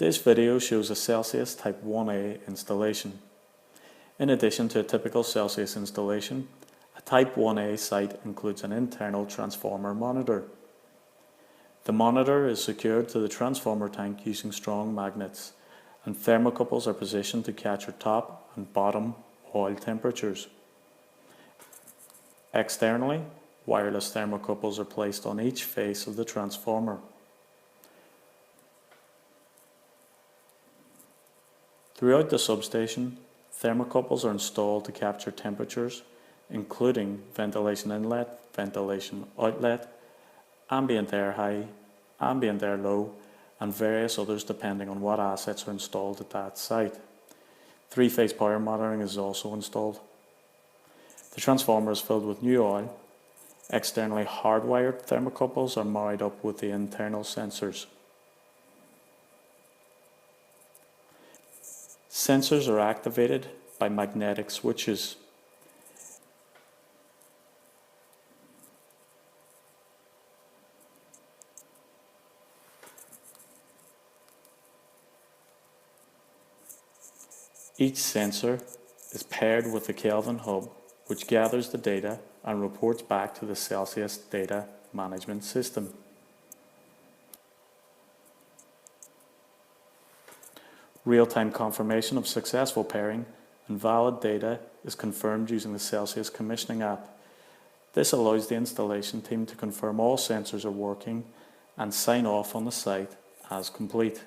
This video shows a Celsius Type 1A installation. In addition to a typical Celsius installation, a Type 1A site includes an internal transformer monitor. The monitor is secured to the transformer tank using strong magnets, and thermocouples are positioned to capture top and bottom oil temperatures. Externally, wireless thermocouples are placed on each face of the transformer. Throughout the substation, thermocouples are installed to capture temperatures, including ventilation inlet, ventilation outlet, ambient air high, ambient air low, and various others depending on what assets are installed at that site. Three-phase power monitoring is also installed. The transformer is filled with new oil. Externally hardwired thermocouples are married up with the internal sensors. Sensors are activated by magnetic switches. Each sensor is paired with the Kelvin hub, which gathers the data and reports back to the Celsius data management system. Real-time confirmation of successful pairing and valid data is confirmed using the Celsius commissioning app. This allows the installation team to confirm all sensors are working and sign off on the site as complete.